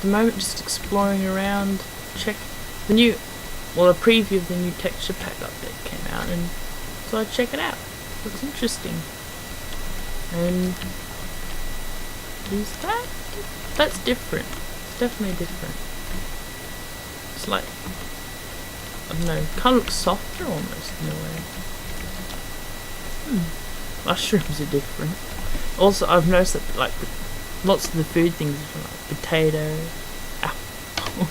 the moment just exploring around, check the new, well, a preview of the new texture pack update came out, and so I check it out. Looks interesting. And is that? That's different. It's definitely different. It's like, I don't know, kind of looks softer almost in a way. Mushrooms are different. Also, I've noticed that like lots of the food things are like potato, apple.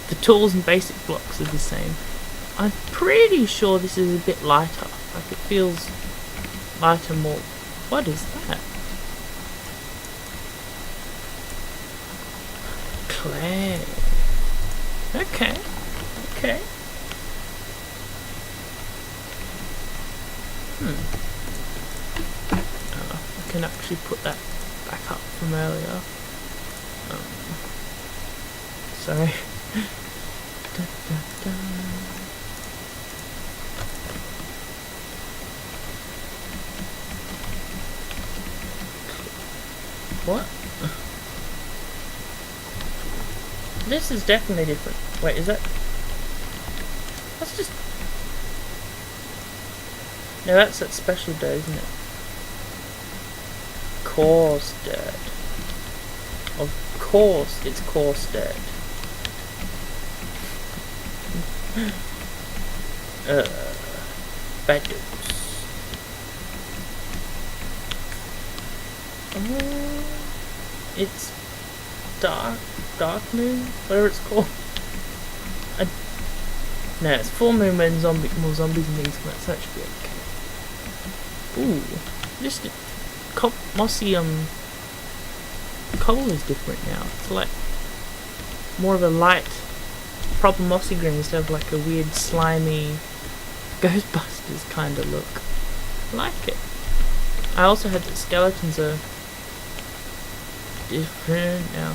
The tools and basic blocks are the same. I'm pretty sure this is a bit lighter. Like it feels lighter, more. What is that? Clay. Okay. Okay. I can actually put that back up from earlier. Sorry. Da, da, da. What? This is definitely different. Wait, is that? That's just. No, that's that special dirt, isn't it? Coarse dirt. Of course, it's coarse dirt. Bad news. It's dark moon, whatever it's called. No, it's full moon when more zombies and things come out, so that should be okay. Ooh, just mossy coal is different now. It's like more of a light, proper mossy green instead of like a weird slimy Ghostbusters kind of look. I like it. I also heard that skeletons are different now.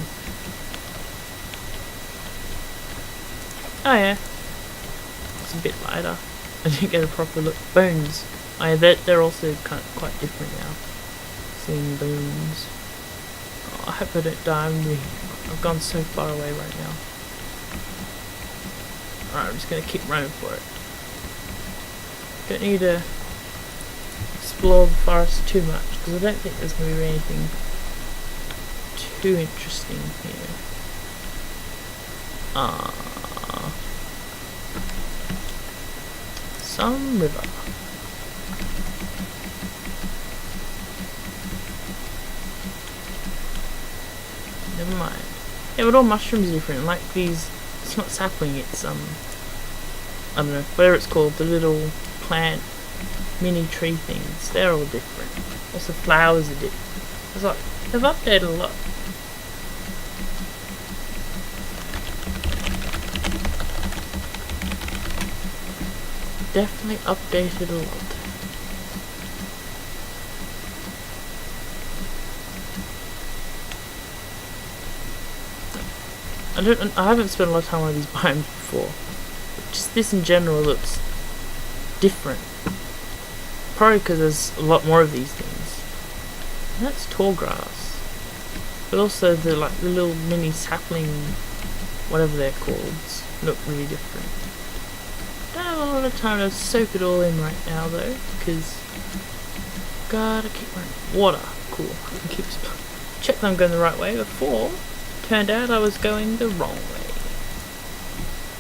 Oh yeah, it's a bit lighter. I didn't get a proper look. Bones. Oh yeah, they're also quite different now. Seeing bones. Oh, I hope I don't die. I've gone so far away right now. Alright, I'm just gonna keep running for it. Don't need to explore the forest too much because I don't think there's gonna be anything too interesting here. Some river. Never mind. Yeah, but all mushrooms are different. Like these, it's not sapling, it's I don't know, whatever it's called, the little plant, mini tree things. They're all different. Also flowers are different. It's like, they've updated a lot. Definitely updated a lot. I haven't spent a lot of time on these biomes before. Just this in general looks different. Probably because there's a lot more of these things. And that's tall grass. But also the little mini sapling, whatever they're called, look really different. Don't have a lot of time to soak it all in right now though, because gotta keep running. Water, cool. I can keep check that I'm going the right way. Before, turned out I was going the wrong way.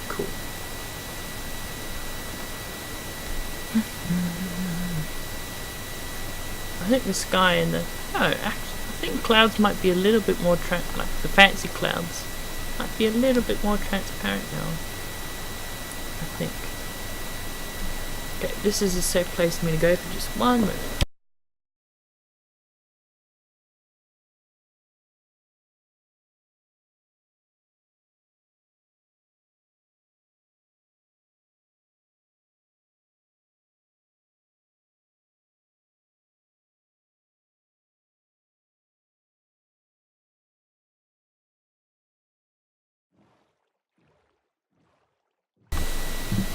Cool. I think the sky and the actually, I think clouds might be a little bit more like the fancy clouds might be a little bit more transparent now. I think. Okay, this is a safe place for me to go for just one moment.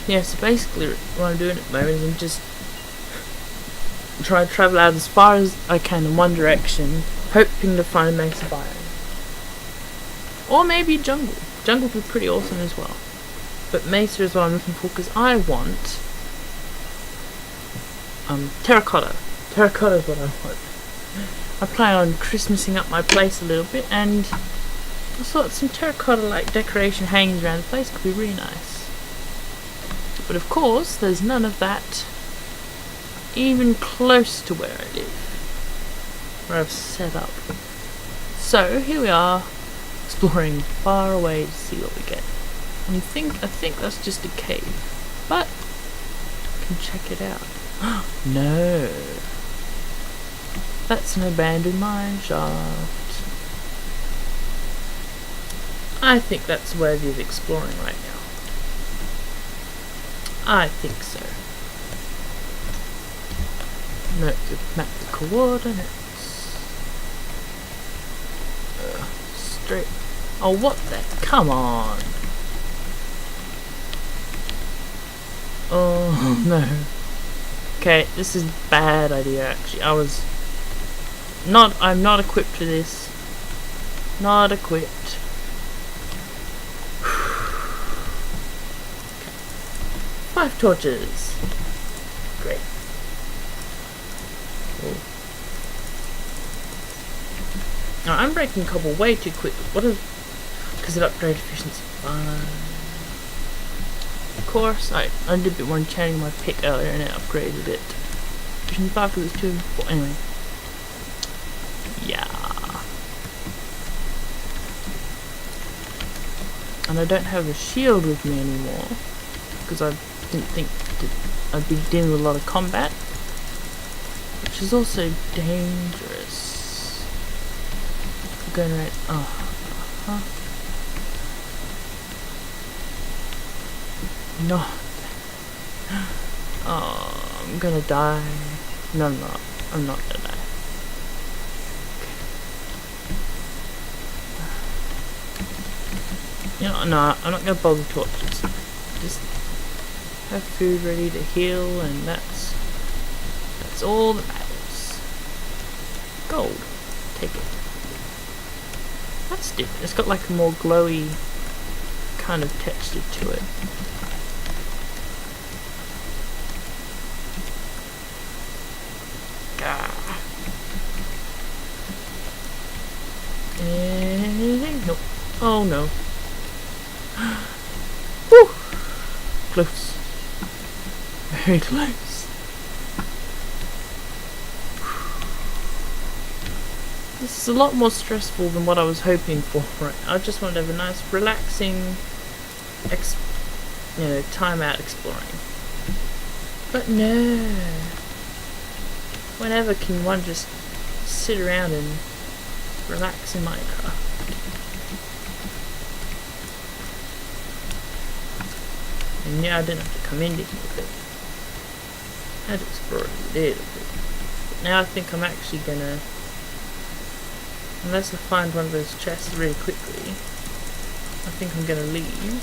Yeah, so basically what I'm doing at the moment is I'm just trying to travel out as far as I can in one direction, hoping to find a Mesa biome. Or maybe jungle. Jungle would be pretty awesome as well. But Mesa is what I'm looking for because I want terracotta. Terracotta is what I want. I plan on Christmasing up my place a little bit, and I thought some terracotta like decoration hanging around the place could be really nice. But of course, there's none of that even close to where I live, where I've set up. So here we are, exploring far away to see what we get. And I think that's just a cave, but I can check it out. No, that's an abandoned mine shaft. I think that's worthy of exploring right now. I think so. Note to map the coordinates. Straight. Oh, what the? Come on. Oh no. Okay, this is a bad idea actually. I'm not equipped for this. Not equipped. Okay. 5 torches. Great. Cool. Now I'm breaking cobble way too quickly. Because it upgraded efficiency 5. Of course, I did a bit more enchanting my pick earlier and it upgraded it. Efficiency 5 because it's 2 and 4. Anyway. Yeah. And I don't have a shield with me anymore. Because I didn't think that I'd be dealing with a lot of combat. Which is also dangerous. I'm going around. No. Oh, I'm gonna die. No, I'm not. I'm not gonna die. Okay. You know, no, I'm not gonna bother torches. Just have food ready to heal, and that's all that matters. Gold. Take it. That's different. It's got like a more glowy kind of texture to it. Nope. Oh no. Whew. Close. Very close. This is a lot more stressful than what I was hoping for. Right. I just wanted to have a nice, relaxing, time out exploring. But no. Whenever can one just sit around and relax in Minecraft? And yeah, I didn't have to come in here, but I had to explore it a little bit. But now I think I'm actually gonna, unless I find one of those chests really quickly, I think I'm gonna leave.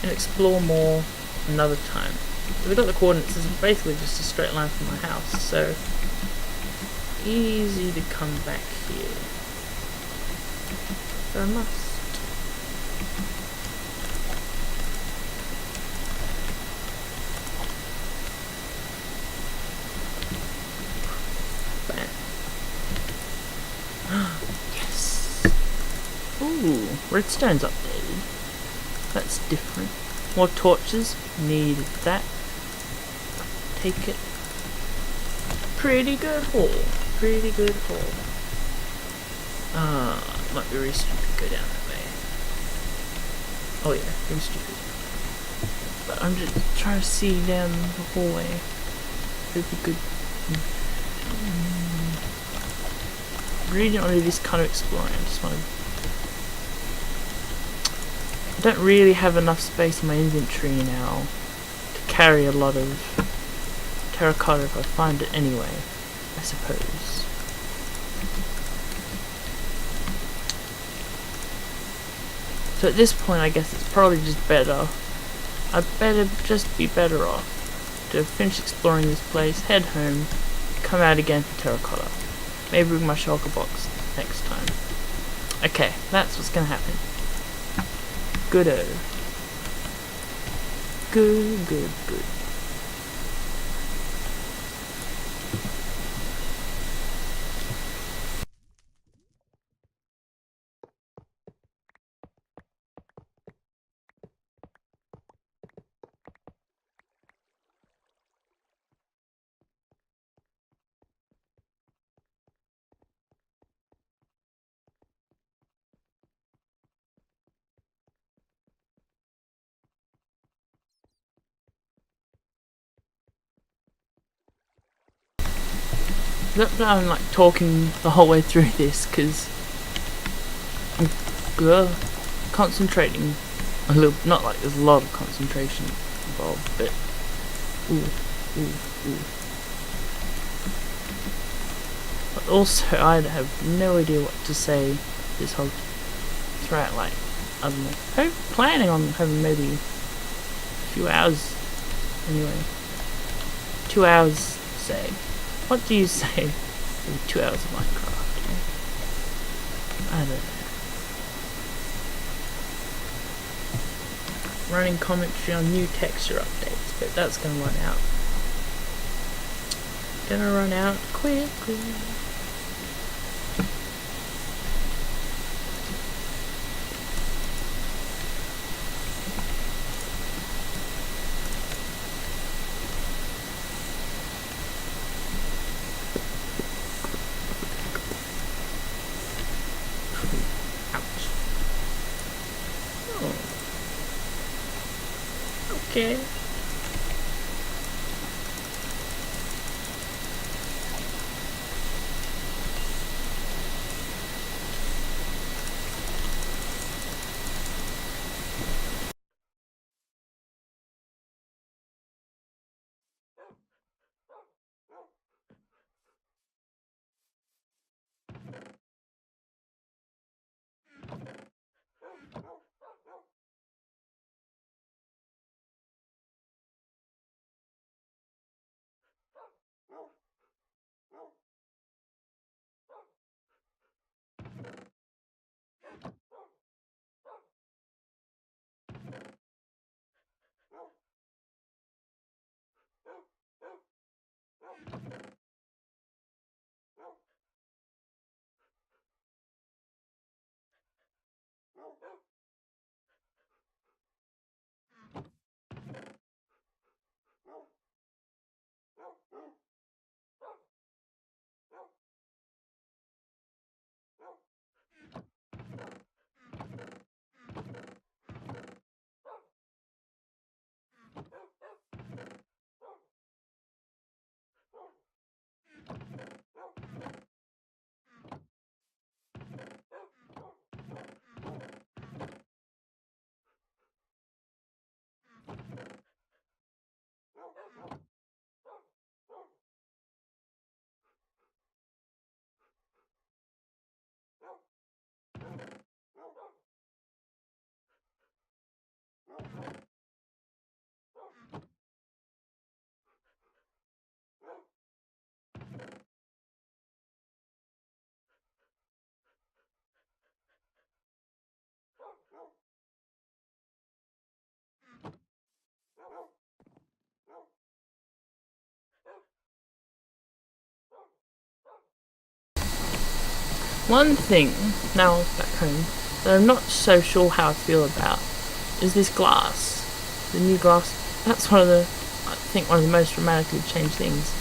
And explore more another time. So we got the coordinates, it's basically just a straight line from my house, so easy to come back here. So I must. Bam. Yes! Ooh, redstone's updated. That's different. More torches, needed that. Take it. Pretty good haul. Pretty good haul. Might be really stupid to go down that way. Oh yeah, really stupid. But I'm just trying to see down the hallway. It'd be good. Really don't want to do this kind of exploring. I just want to. I don't really have enough space in my inventory now to carry a lot of terracotta if I find it anyway, I suppose. So at this point I guess it's probably just better. I'd better just be better off to finish exploring this place, head home, come out again for terracotta. Maybe bring my shulker box next time. Okay, that's what's gonna happen. Good-o. Good, good, good. I'm like talking the whole way through this because I'm concentrating a little. Not like there's a lot of concentration involved, but ooh. But also, I have no idea what to say this whole throughout. Like, I don't know. I'm planning on having maybe a few hours. Anyway, 2 hours, say. What do you say for 2 hours of Minecraft? I don't know. Running commentary on new texture updates, but that's gonna run out. Gonna run out quickly. Okay. One thing, now back home, that I'm not so sure how I feel about is this glass. The new glass. That's one of the, I think, one of the most dramatically changed things.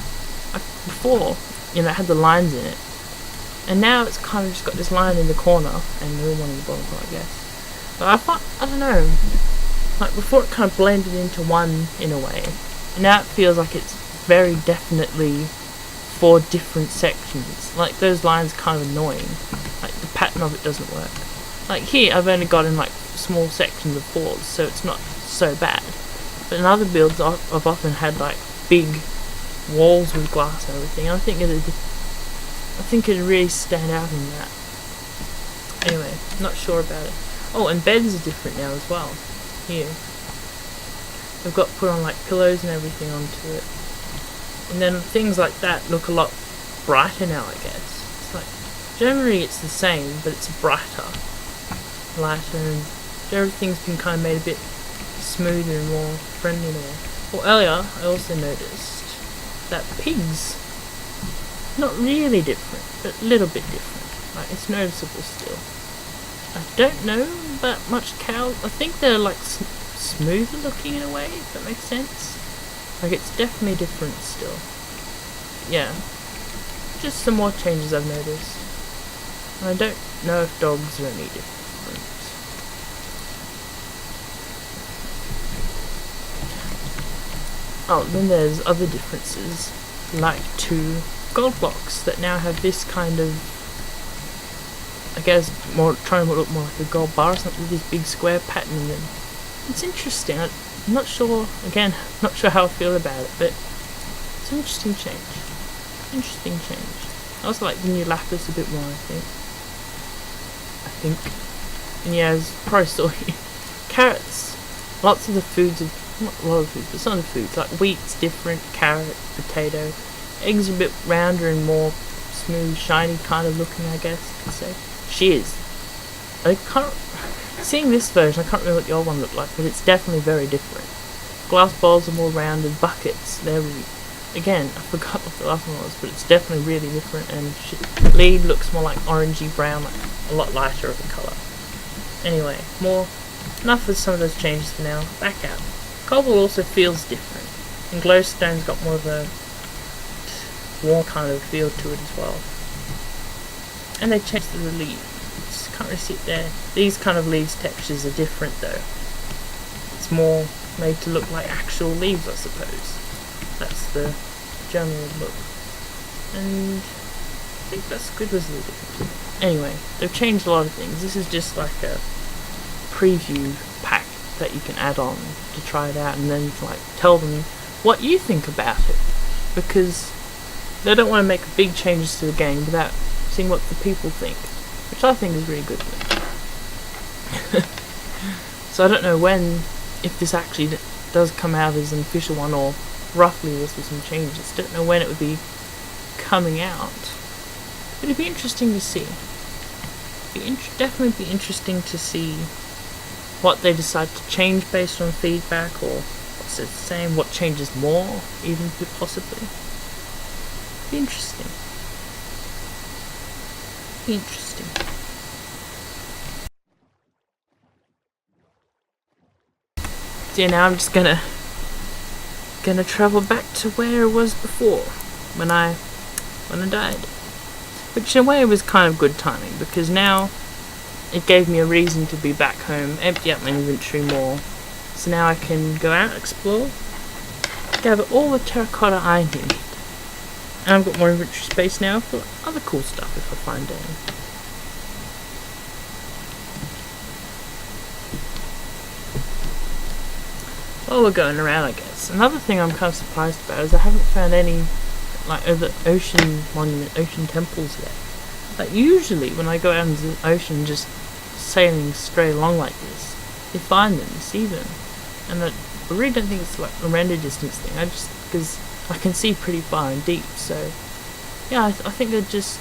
Before, it had the lines in it, and now it's kind of just got this line in the corner and the real one in the bottom part, I guess. But I don't know. Like before, it kind of blended into one in a way, and now it feels like it's very definitely 4 different sections. Like those lines are kind of annoying. Like the pattern of it doesn't work. Like here, I've only got in like small sections of 4s, so it's not so bad. But in other builds, I've often had like big walls with glass and everything. I think it'd really stand out in that. Anyway, not sure about it. Oh, and beds are different now as well. Here, I've got put on like pillows and everything onto it. And then things like that look a lot brighter now, I guess. Generally it's the same, but it's brighter, lighter, and everything's been kind of made a bit smoother and more friendly in a way. Well, earlier I also noticed that pigs, not really different, but a little bit different. Like, it's noticeable still. I don't know about much cows. I think they're like smoother looking in a way, if that makes sense. Like, it's definitely different still. Yeah, just some more changes I've noticed. And I don't know if dogs are any different. Oh, then there's other differences, like 2 gold blocks that now have this kind of, I guess, trying to look more like a gold bar or something with this big square pattern in them. It's interesting. I'm not sure, again, not sure how I feel about it, but it's an interesting change. Interesting change. I also like the new lapis a bit more, I think. And yeah, as you probably saw, carrots, lots of the foods are, not a lot of foods, but some of the foods, like wheat's different, carrot, potato, eggs are a bit rounder and more smooth, shiny kind of looking, I guess you could say. Shears. I can't, seeing this version, I can't remember what the old one looked like, but it's definitely very different. Glass bowls are more rounded, buckets, they're really, again, I forgot what the last one was, but it's definitely really different, and lead looks more like orangey brown, like a lot lighter of a colour. Anyway, enough of some of those changes for now. Back out. Cobble also feels different, and glowstone's got more of a warm kind of feel to it as well. And they changed the leaves. Just can't really see it there. These kind of leaves textures are different though. It's more made to look like actual leaves, I suppose. That's the general look. And I think that's good with the difference. Anyway, they've changed a lot of things. This is just like a preview pack that you can add on to try it out, and then like tell them what you think about it, because they don't want to make big changes to the game without seeing what the people think, which I think is really good. So I don't know if this actually does come out as an official one, or roughly this with some changes. Don't know when it would be coming out, but it'd be interesting to see. Definitely be interesting to see what they decide to change based on feedback, or what's the same, what changes more, even possibly. Be interesting. So yeah, now I'm just gonna travel back to where I was before, when I died. Which in a way was kind of good timing, because now it gave me a reason to be back home, empty out my inventory more. So now I can go out, explore, gather all the terracotta I need. And I've got more inventory space now for other cool stuff if I find any. While we're going around, I guess, another thing I'm kind of surprised about is I haven't found any like other ocean temples yet. Like usually when I go out into the ocean just sailing straight along like this, you find them, you see them. And I really don't think it's like a render distance thing, because I can see pretty far and deep, so yeah, I think I just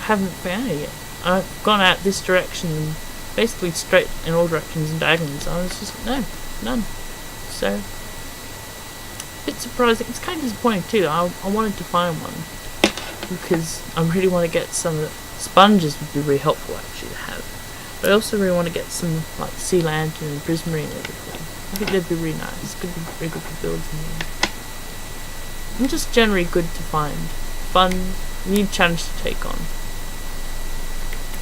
haven't found it yet. I've gone out this direction and basically straight in all directions and diagonals, I was just no, none. So, a bit surprising. It's kind of disappointing too. I wanted to find one, because I really want to get some of the sponges would be really helpful actually to have. But I also really want to get some like sea lantern and prismarine and everything. I think they'd be really nice. Could be very good for builds and just generally good to find. Fun, new challenge to take on.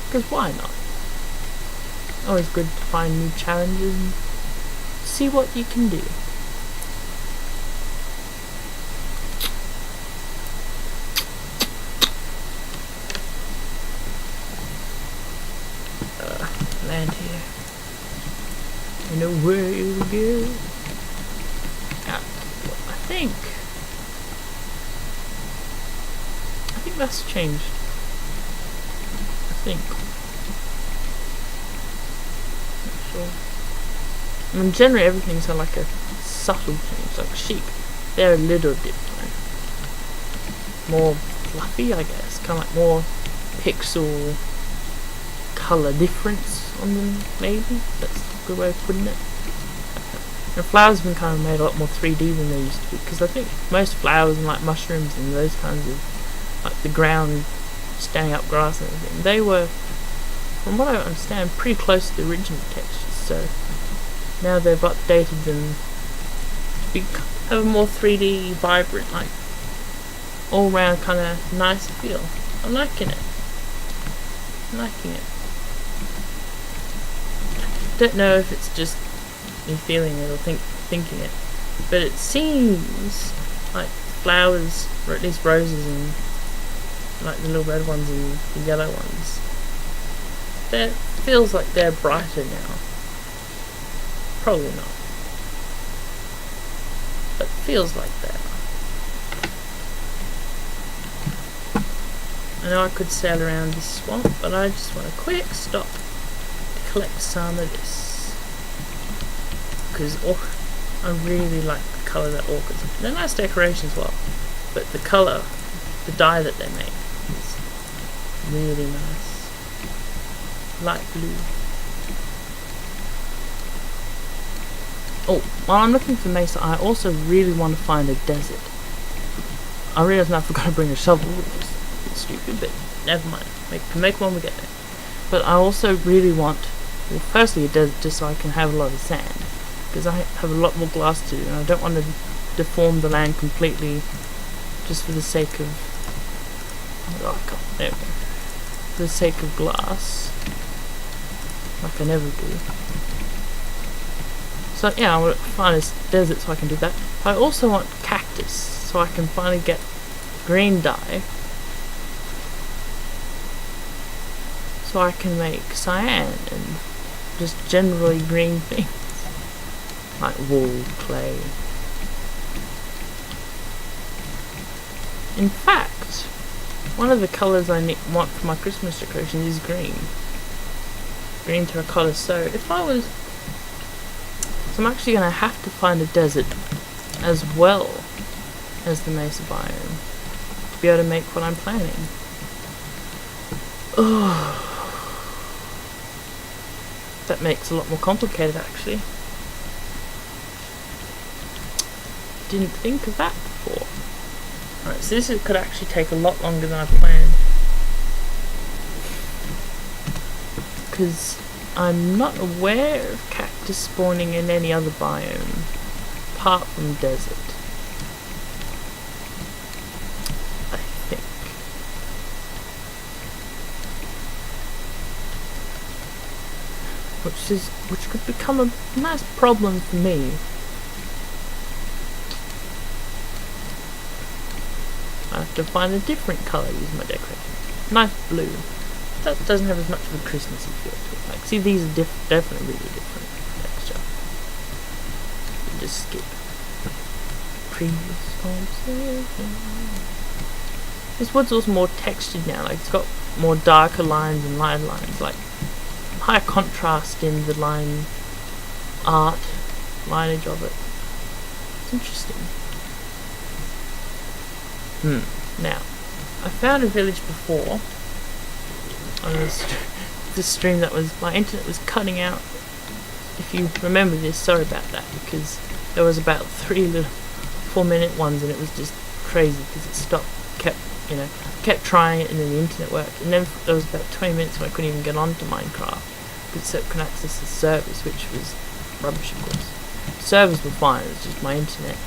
Because why not? Always good to find new challenges and see what you can do. Land here. I know where it will go. I think that's changed. I think. Not sure. I mean, generally everything's like a subtle change. Like sheep, they're a little different. More fluffy, I guess. Kind of like more pixel colour difference on them, maybe. That's a good way of putting it. And flowers have been kind of made a lot more 3D than they used to be, because I think most flowers and like mushrooms and those kinds of, like the ground, standing up grass and everything, they were, from what I understand, pretty close to the original textures. So now they've updated them to have a more 3D, vibrant, like all round kind of nice feel. I'm liking it. I'm liking it. Don't know if it's just me feeling it or thinking it, but it seems like flowers, or at least roses and like the little red ones and the yellow ones, it feels like they're brighter now. Probably not, but feels like they are. I know I could sail around this swamp, but I just want a quick stop to collect some of this. Because I really like the colour that orchids have. They're nice decoration as well, but the colour, the dye that they make is really nice. Light blue. Oh, while I'm looking for Mesa, I also really want to find a desert. I realise now I forgot to bring a shovel, which is a bit stupid, but never mind. Make one when we get there. But I also really want, well, firstly a desert just so I can have a lot of sand, because I have a lot more glass to do, and I don't want to deform the land completely just for the sake of, oh god, there we go, for the sake of glass, like I never do. So yeah, I want to find a desert so I can do that. I also want cactus, so I can finally get green dye, so I can make cyan and just generally green things. Like wool, clay. In fact, one of the colours I want for my Christmas decoration is green. Green terracotta. So if I was... So I'm actually going to have to find a desert as well as the Mesa biome to be able to make what I'm planning. Oh, that makes it a lot more complicated actually. Didn't think of that before. Alright, so this could actually take a lot longer than I planned, because I'm not aware of cactus spawning in any other biome apart from desert, I think. Which could become a nice problem for me. I have to find a different colour to use my decoration. Nice blue. That doesn't have as much of a Christmassy feel to it. Like, see, these are definitely really different texture. You just skip. Previous observation. This wood's also more textured now. Like, it's got more darker lines and lighter lines. Like, higher contrast in the line art, lineage of it. It's interesting. Now, I found a village before on this stream that was, my internet was cutting out. If you remember this, sorry about that, because there was about 3 little 4-minute ones and it was just crazy because it stopped, kept trying it and then the internet worked, and then there was about 20 minutes when I couldn't even get onto Minecraft because it couldn't access the servers, which was rubbish of course. The servers were fine, it was just my internet.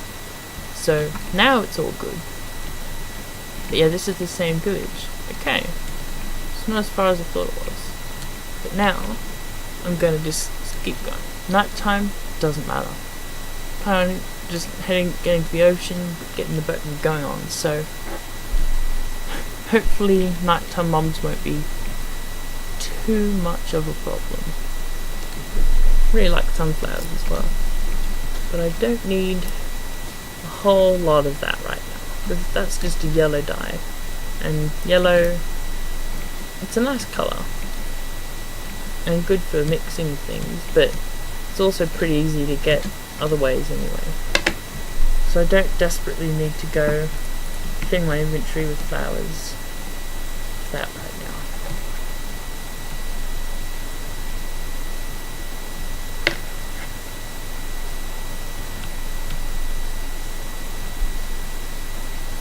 So now it's all good. But yeah, this is the same village. Okay. It's not as far as I thought it was. But now, I'm going to just keep going. Nighttime, doesn't matter. I'm just getting to the ocean, getting the boat and going on. So, hopefully nighttime mobs won't be too much of a problem. Really like sunflowers as well. But I don't need a whole lot of that right now. That's just a yellow dye, and yellow, it's a nice colour and good for mixing things, but it's also pretty easy to get other ways anyway, so I don't desperately need to go fill my inventory with flowers. off that right now.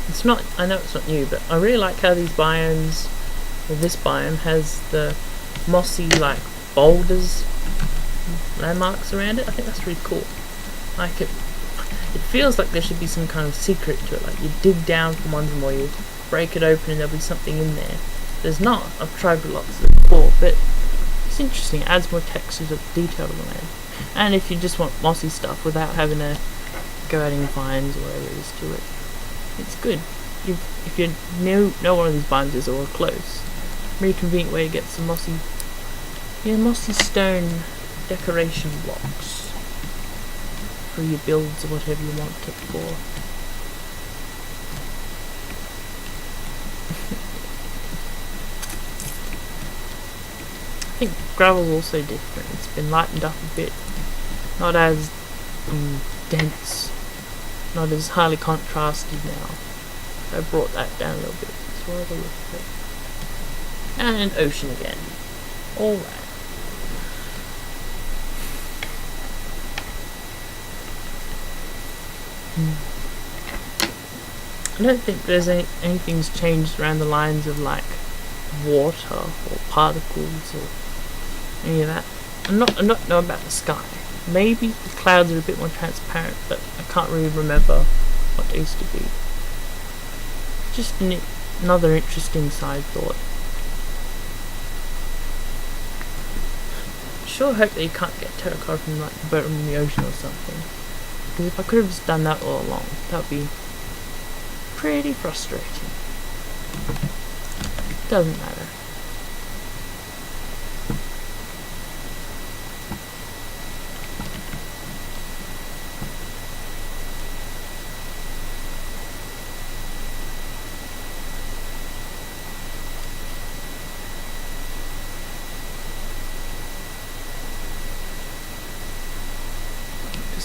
It's not, I know it's not new, but I really like how these biomes, or this biome, has the mossy, like, boulders, landmarks around it. I think that's really cool. Like, it feels like there should be some kind of secret to it. Like, you dig down from one of them, or you break it open and there'll be something in there. There's not. I've tried with lots of it before, but it's interesting. It adds more textures of detail to the land. And if you just want mossy stuff without having to go out and vines or whatever it is to it, it's good. If you know one of these biomes is or close, very convenient way to get some mossy stone decoration blocks for your builds or whatever you want it for. I think gravel's also different. It's been lightened up a bit, not as dense, not as highly contrasted now. I brought that down a little bit. So I'll have a look at it. And ocean again. Alright. I don't think there's anything's changed around the lines of like water or particles or any of that. I'm not know about the sky. Maybe the clouds are a bit more transparent, but I can't really remember what they used to be. Just another interesting side thought. Sure hope that you can't get terracotta from like the bottom of the ocean or something. Because if I could have just done that all along, that would be pretty frustrating. Doesn't matter.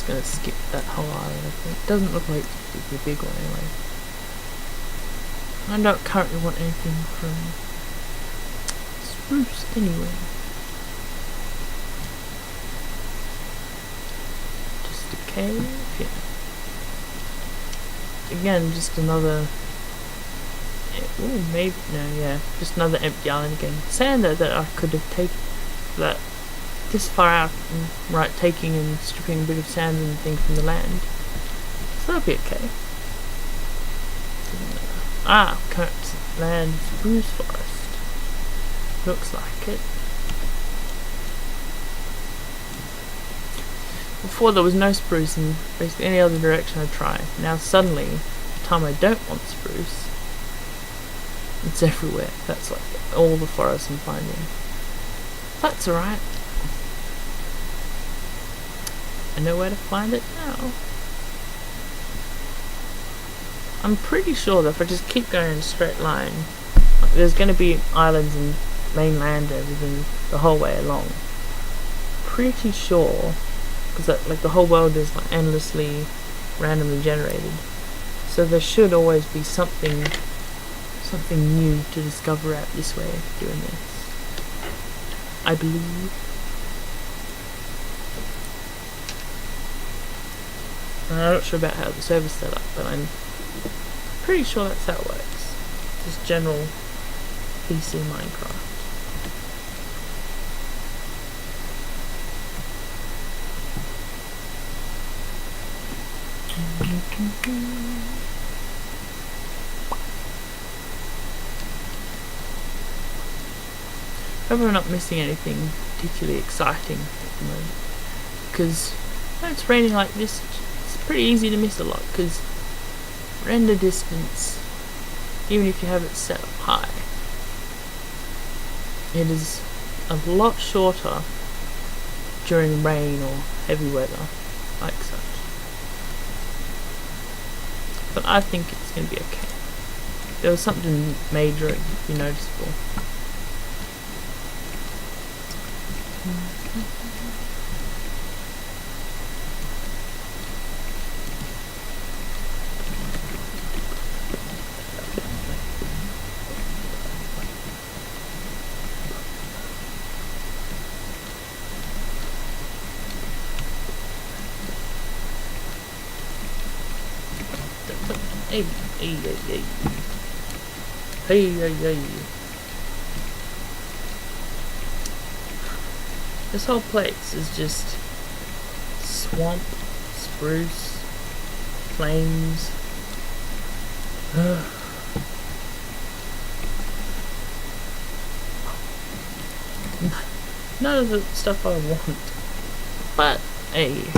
Gonna skip that whole island, I think. It doesn't look like it's a big one anyway. I don't currently want anything from spruce anyway. Just a cave, yeah. Again, just another maybe, no, yeah, just another empty island again. Sand that I could have taken that this far out, and right, taking and stripping a bit of sand and things from the land. So that'll be okay. Current land spruce forest. Looks like it. Before there was no spruce in basically any other direction I try. Now suddenly, the time I don't want spruce, it's everywhere. That's like all the forests I'm finding. That's alright. I know where to find it now. I'm pretty sure that if I just keep going in a straight line, like, there's going to be islands and mainland and everything the whole way along. Pretty sure, because like the whole world is like endlessly randomly generated, so there should always be something new to discover out this way doing this. I believe. I'm not sure about how the server's set up, but I'm pretty sure that's how it works. Just general PC Minecraft. I hope I'm not missing anything particularly exciting at the moment, because when it's raining like this, it's pretty easy to miss a lot, because render distance, even if you have it set up high, it is a lot shorter during rain or heavy weather like such. But I think it's going to be okay. There was something major that would be noticeable. Hey, hey, hey, hey. Hey, hey, hey. This whole place is just swamp, spruce, plains. None of the stuff I want. But, hey,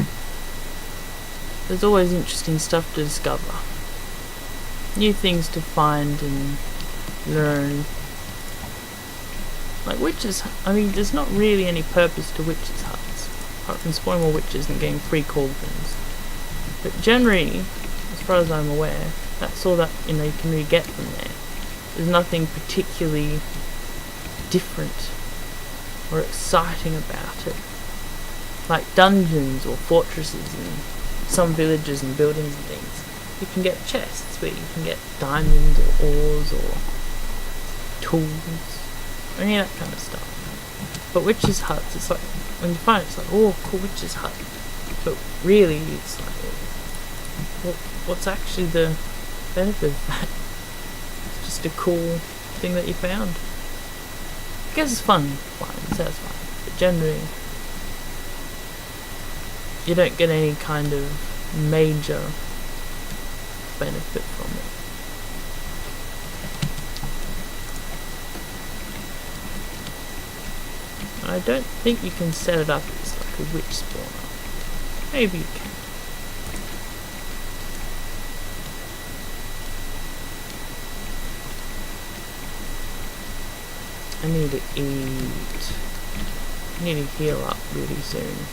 there's always interesting stuff to discover. New things to find and learn. Like witches, I mean, there's not really any purpose to witches' huts, apart from spawning more witches and getting free cauldrons. But generally, as far as I'm aware, that's all that, you know, you can really get from there. There's nothing particularly different or exciting about it. Like dungeons or fortresses in some villages and buildings and things, you can get chests where you can get diamonds or ores or tools, any of that kind of stuff. But witches' huts, it's like, when you find it, it's like, oh, cool witches' hut. But really, it's like, what's actually the benefit of that? It's just a cool thing that you found. I guess it's fun, it's satisfying, but generally, you don't get any kind of major benefit from it. I don't think you can set it up as like a witch spawner. Maybe you can. I need to eat. I need to heal up really soon.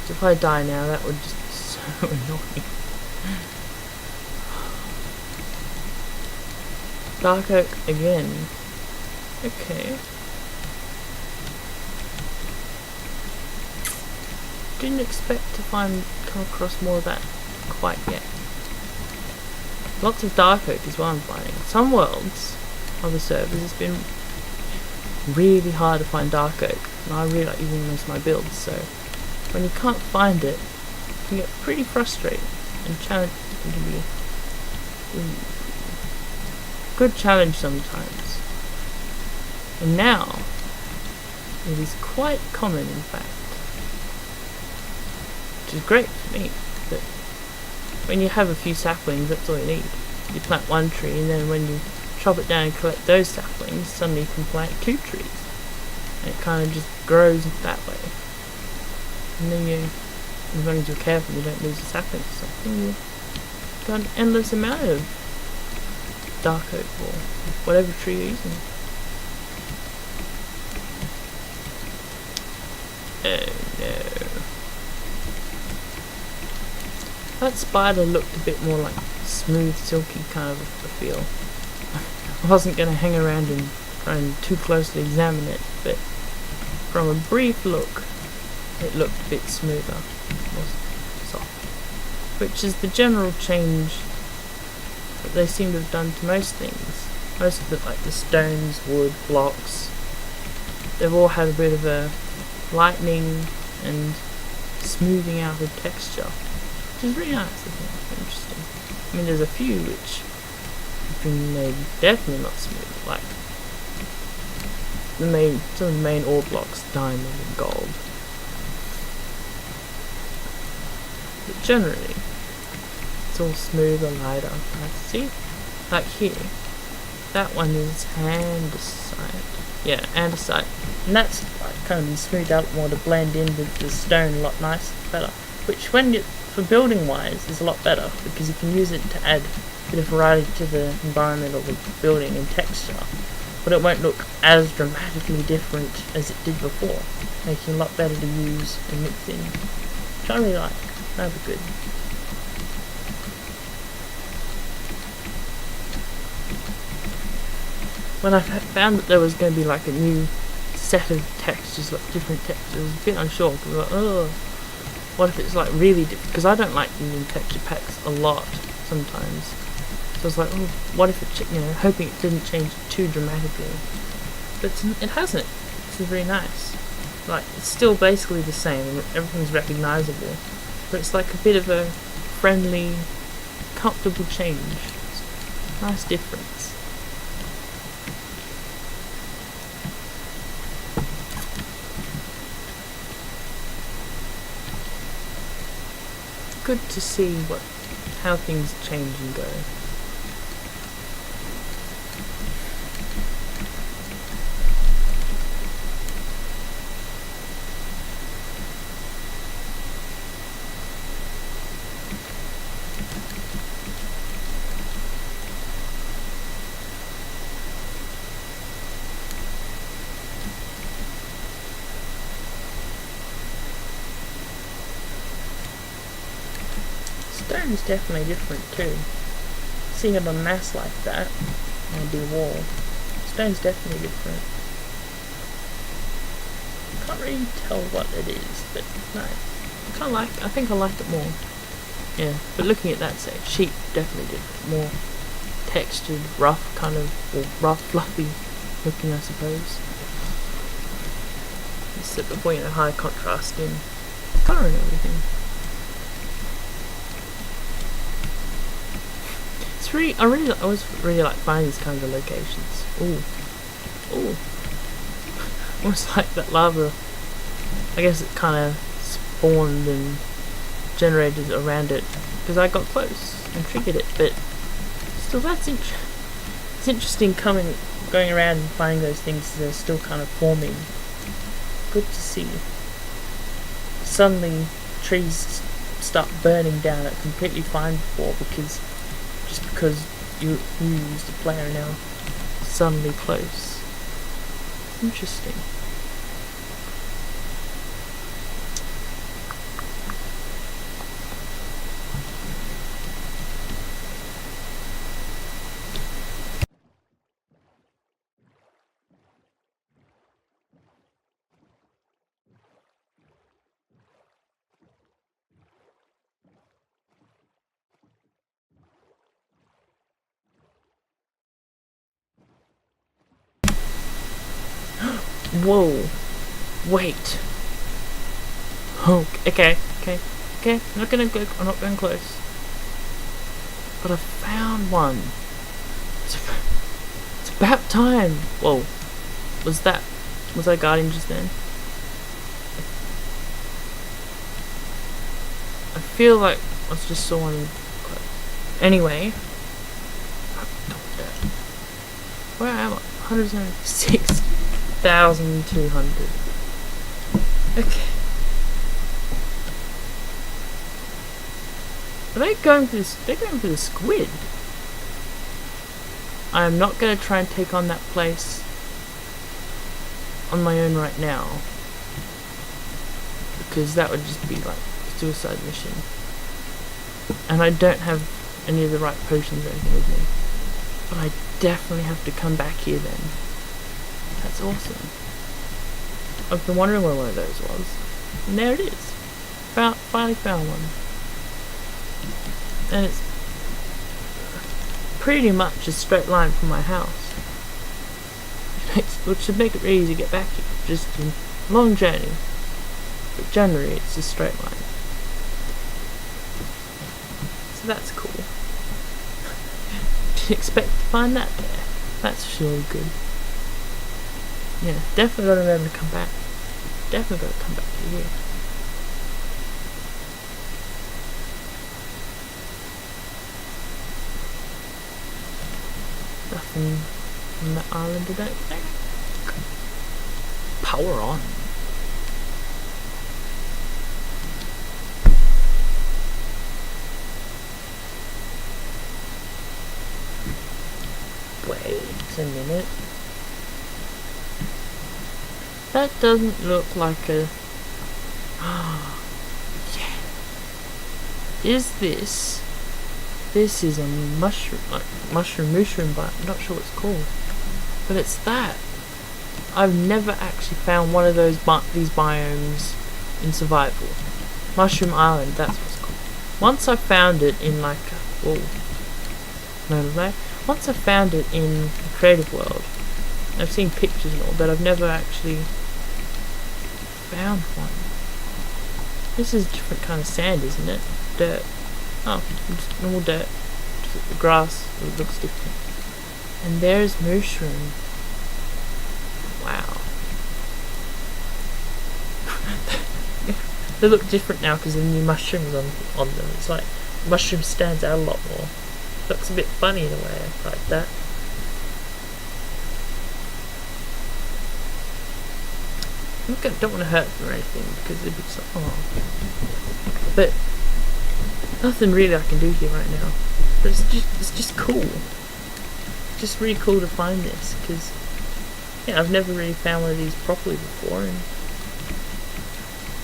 So if I die now, that would just be so annoying. Dark oak again. Okay. Didn't expect to come across more of that quite yet. Lots of dark oak is what I'm finding. Some worlds of the servers it's been really hard to find dark oak, and I really like using most of my builds, so when you can't find it, it can get pretty frustrating and challenging. It can be a good challenge sometimes. And now it is quite common, in fact, which is great for me. But when you have a few saplings, that's all you need. You plant one tree, and then when you chop it down and collect those saplings, suddenly you can plant 2 trees. And it kind of just grows that way. And then you, as long as you're careful, you don't lose the saplings or something, you've got an endless amount of dark oak or whatever tree you're using. Oh no. That spider looked a bit more like smooth, silky kind of a feel. I wasn't going to hang around and try and too closely examine it, but from a brief look, it looked a bit smoother, more soft. Which is the general change that they seem to have done to most things. Most of it, like the stones, wood, blocks, they've all had a bit of a lightening and smoothing out of texture, which is really nice, I think, interesting. I mean, there's a few which have been made definitely not smooth, like some of the main ore blocks, diamond and gold. But generally, it's all smoother, lighter. See? Like here, that one is andesite. Yeah, andesite. And that's like kind of been smoothed out more to blend in with the stone a lot nicer, better. Which when you, for building wise, is a lot better, because you can use it to add a bit of variety to the environment or the building and texture. But it won't look as dramatically different as it did before, making it a lot better to use and mix in. Which I really like. That'd be good. When I found that there was going to be like a new set of textures, like different textures, I was a bit unsure, because I was like, oh, what if it's like really different? Because I don't like using texture packs a lot sometimes. So I was like, oh, what if it, hoping it didn't change too dramatically. But it hasn't. This is very nice. Like, it's still basically the same, and everything's recognisable. But it's like a bit of a friendly comfortable change. Nice difference. Good to see how things change and go. Stone is definitely different too. Seeing it on mass like that, on the wall, stone's definitely different. Can't really tell what it is, but no, I think I like it more. Yeah, but looking at that side, sheep definitely different, more textured, rough kind of, or rough, fluffy looking, I suppose. Except before, you know, high contrast in colour and everything. I always really like finding these kinds of locations. Ooh. Almost like that lava. I guess it kind of spawned and generated around it because I got close and triggered it. But still, it's interesting going around and finding those things as they're still kind of forming. Good to see. Suddenly, trees start burning down at completely fine before because you used a player now suddenly close. Interesting. Whoa. Wait. Oh, okay. I'm not going close. But I found one. It's about time. Whoa. Was that guardian just then? I feel like I just saw one. Anyway. Where am I? 176,200. Okay. Are they going for this? They're going for the squid. I am not going to try and take on that place on my own right now, because that would just be like a suicide mission, and I don't have any of the right potions or anything with me. But I definitely have to come back here then. That's awesome. I've been wondering where one of those was, and there it is. Finally found one. And it's pretty much a straight line from my house, which should make it really easy to get back here. Just a long journey, but generally it's a straight line. So that's cool. Didn't expect to find that there. That's surely good. Yeah, definitely got to remember to come back. Definitely got to come back to here. Nothing on that island, I don't think. Power on. Wait a minute. That doesn't look like a... yeah. Is this... This is a mushroom, like mushroom biome. I'm not sure what it's called, but it's that. I've never actually found one of these biomes in survival. Mushroom Island, that's what it's called. Once I found it in like, once I found it in the creative world. I've seen pictures and all, but I've never actually found one. This is a different kind of sand, isn't it? Dirt. Oh, just normal dirt. looks at the grass, it looks different. And there's mushroom. Wow. They look different now because of the new mushrooms on them. It's like mushroom stands out a lot more. Looks a bit funny in a way, like that. I don't want to hurt them or anything because they'd be so. Oh. But nothing really I can do here right now. But it's just cool. It's just really cool to find this because yeah, I've never really found one of these properly before, and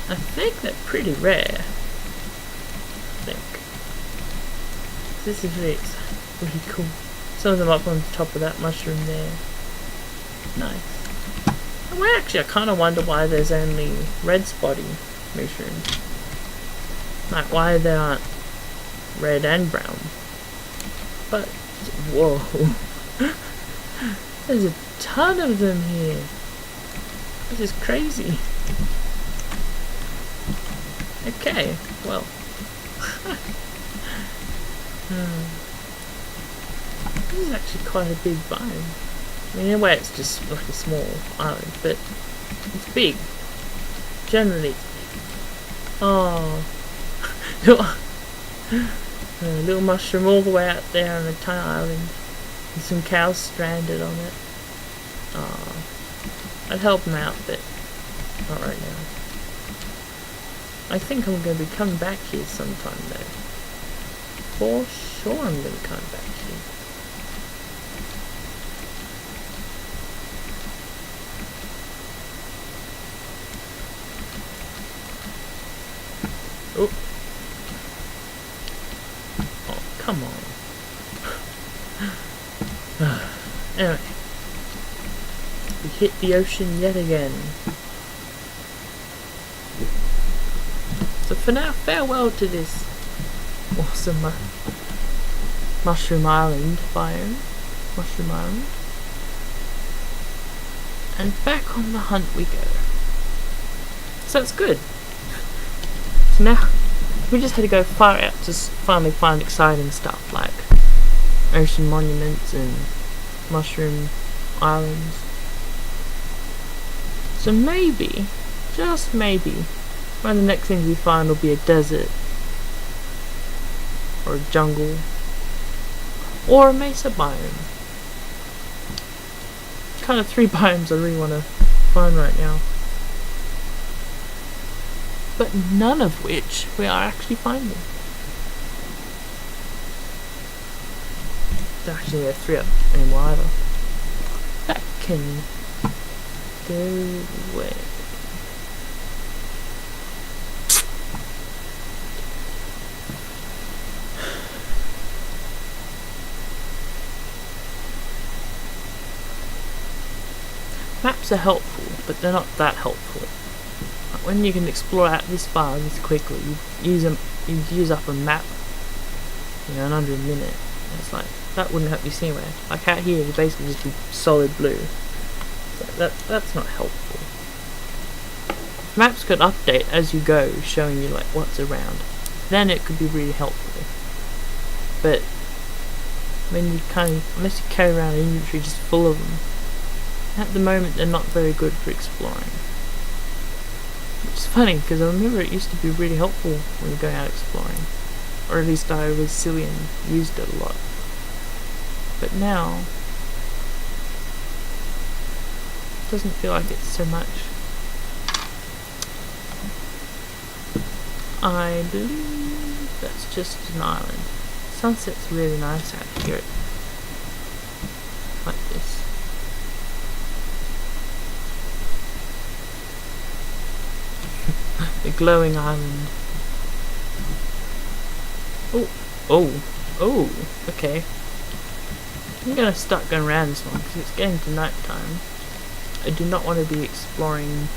I think they're pretty rare. I think this is really cool. Some of them up on top of that mushroom there. Nice. Well, actually, I kind of wonder why there's only red spotty mushrooms. Like, why they aren't red and brown. But, whoa. There's a ton of them here. This is crazy. Okay, well. This is actually quite a big biome. I mean, in a way it's just like a small island, but it's big. Generally it's big. Oh. A little mushroom all the way out there on a tiny island. And some cows stranded on it. Oh. I'd help them out, but not right now. I think I'm going to be coming back here sometime though. For sure I'm going to be coming back here. Oh. Oh, come on. Anyway. We hit the ocean yet again. So for now, farewell to this awesome Mushroom Island biome. Mushroom Island. And back on the hunt we go. So it's good. So now, we just had to go far out to finally find exciting stuff like ocean monuments and mushroom islands. So maybe, just maybe, one of the next things we find will be a desert, or a jungle, or a mesa biome. Kind of 3 biomes I really want to find right now. But none of which we are actually finding. Don't actually have 3 up anymore either. That can go away. Maps are helpful, but they're not that helpful. When you can explore out this far this quickly, you use up a map, in under a minute. And it's like that wouldn't help you see anywhere. Like out here, you basically just be solid blue. So that's not helpful. Maps could update as you go, showing you like what's around. Then it could be really helpful. But when you unless you carry around an inventory just full of them, at the moment they're not very good for exploring. Which is funny, because I remember it used to be really helpful when you're going out exploring. Or at least I was silly and used it a lot. But now, it doesn't feel like it's so much. I believe that's just an island. Sunset's really nice out here. Like this. The glowing island. Oh, okay. I'm gonna start going around this one because it's getting to night time. I do not want to be exploring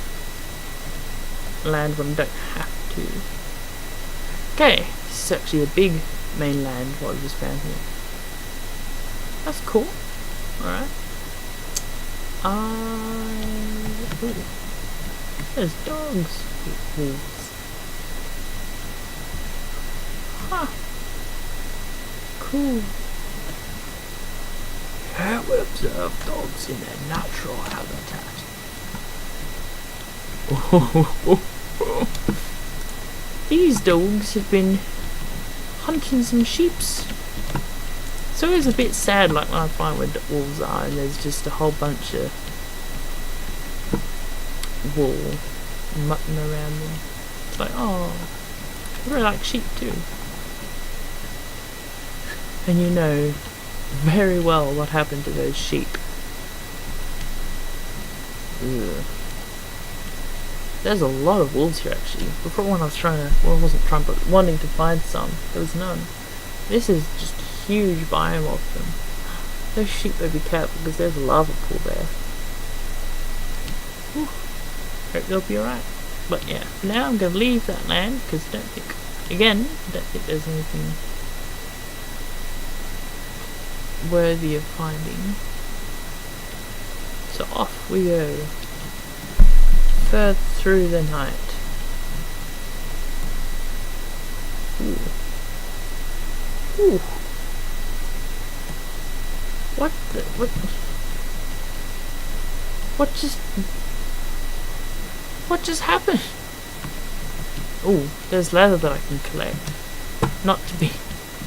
land when I don't have to. Okay, this is actually a big mainland what I just found here. That's cool. Alright. Ooh. There's dogs. Wolves. Huh. Cool. Here we observe dogs in their natural habitat. These dogs have been hunting some sheeps. It's always a bit sad, like when I find where the wolves are and there's just a whole bunch of wool and mutton around them. It's like, oh, I really like sheep too. And you know very well what happened to those sheep. Ugh. There's a lot of wolves here actually. Before when I was I wasn't trying, but wanting to find some, there was none. This is just a huge biome of them. Those sheep better be careful because there's a lava pool there. Whew. Hope they'll be alright. But yeah, for now I'm going to leave that land because I don't think there's anything worthy of finding. So off we go. Further through the night. Ooh. Ooh. What just happened? Oh, there's leather that I can collect. Not to be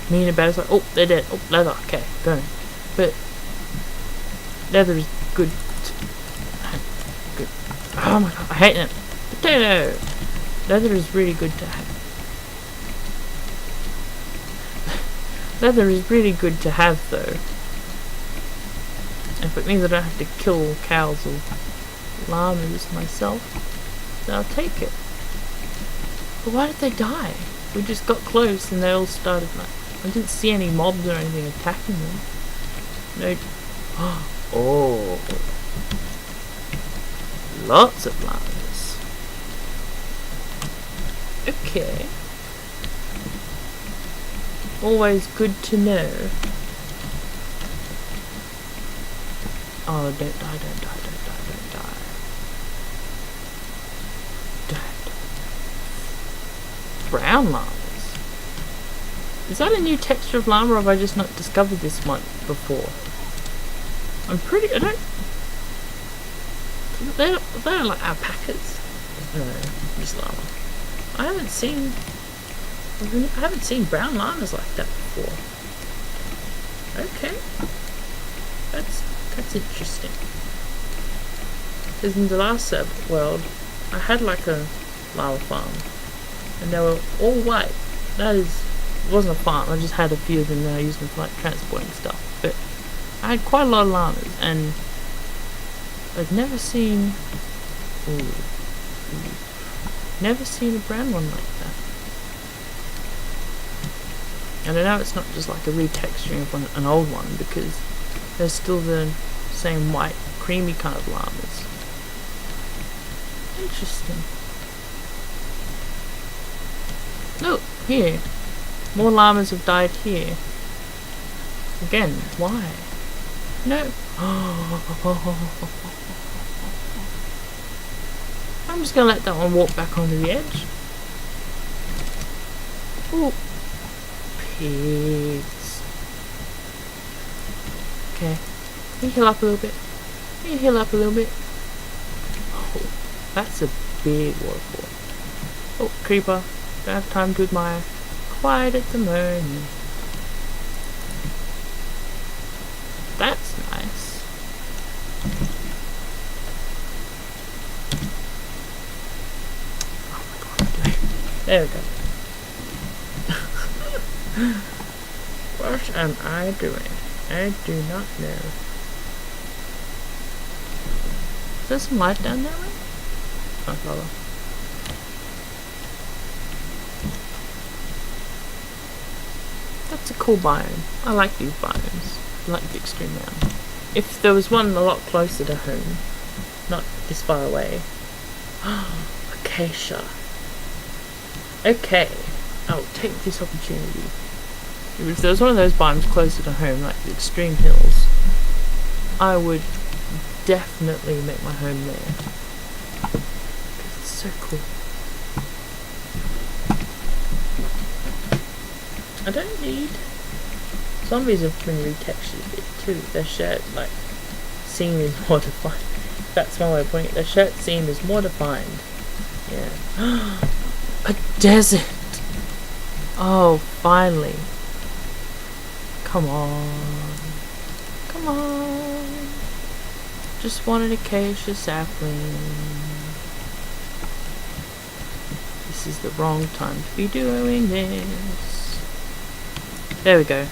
mean about it, it's like, oh, they're dead. Oh, leather, okay, going. But leather is good. Good. Oh my god, I hate them. Potato! Leather is really good to have. Leather is really good to have though. If it means I don't have to kill cows or llamas myself, then I'll take it. But why did they die? We just got close and they all started like, I didn't see any mobs or anything attacking them. No. Oh. Lots of llamas. Okay. Always good to know. Oh, don't die, don't die, don't die, don't die. Don't. Brown llamas. Is that a new texture of llama or have I just not discovered this one before? I don't... They're like alpacas. No, just llama. I haven't seen brown llamas like that before. Okay. That's interesting. Because in the last world, I had like a llama farm. And they were all white. It wasn't a farm, I just had a few of them and I used them for like transporting stuff. But I had quite a lot of llamas and I've never seen... Never seen a brown one like that. And I know it's not just like a retexturing of an old one because they're still the same white, creamy kind of llamas. Interesting. Look, here. More llamas have died here. Again, why? No. I'm just gonna let that one walk back onto the edge. Ooh. Pigs. Okay. Can you heal up a little bit? Can you heal up a little bit? Oh, that's a big waterfall. Oh, creeper. Don't have time to admire. Quiet at the moment. That's nice. Oh my god, there we go. What am I doing? I do not know. Is there some light down that way? Oh, follow. That's a cool biome. I like these biomes. I like the extreme mountain. If there was one a lot closer to home, not this far away. Acacia. Okay. I'll take this opportunity. If there was one of those biomes closer to home, like the extreme hills, I would definitely make my home there. Because it's so cool. zombies have been retextured a bit too. Their shirt, like, seam is more defined. That's my way of putting it. Their shirt seam is more defined. Yeah. A desert! Oh, finally. Come on. Come on. Just wanted a acacia sapling. This is the wrong time to be doing this. There we go.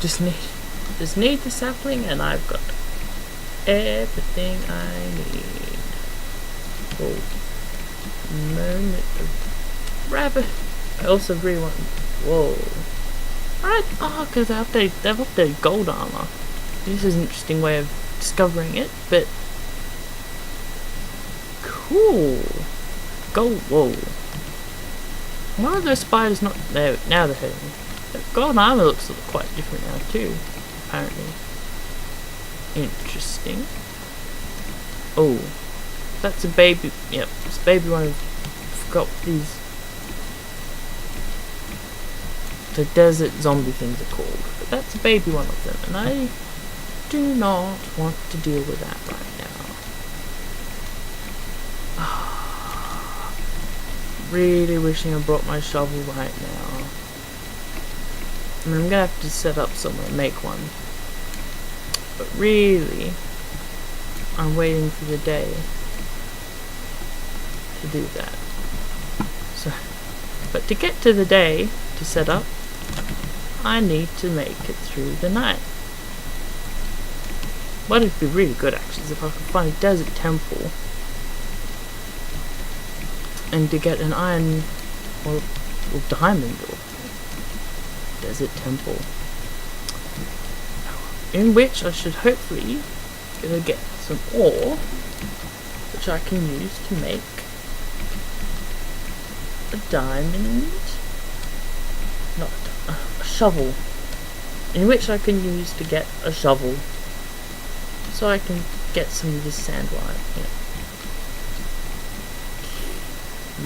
Just need the sapling and I've got everything I need. Oh, moment of rabbit. I also really want. Whoa. Alright, because they've updated gold armor. This is an interesting way of discovering it, but cool. Gold. Whoa. Why are those spiders not there? Now they're hitting me. Gold armor looks quite different now too, apparently. Interesting. Oh, that's a baby. Yep, it's a baby one. I forgot what these the desert zombie things are called, but that's a baby one of them, and I do not want to deal with that right now. Really wishing I brought my shovel right now. I mean, I'm gonna have to set up somewhere and make one. But really, I'm waiting for the day to do that. So, but to get to the day to set up, I need to make it through the night. What would be really good actually is if I could find a desert temple and to get an iron or diamond or desert temple, in which I should hopefully get some ore which I can use to make a diamond, not a shovel, in which I can use to get a shovel so I can get some of this sand while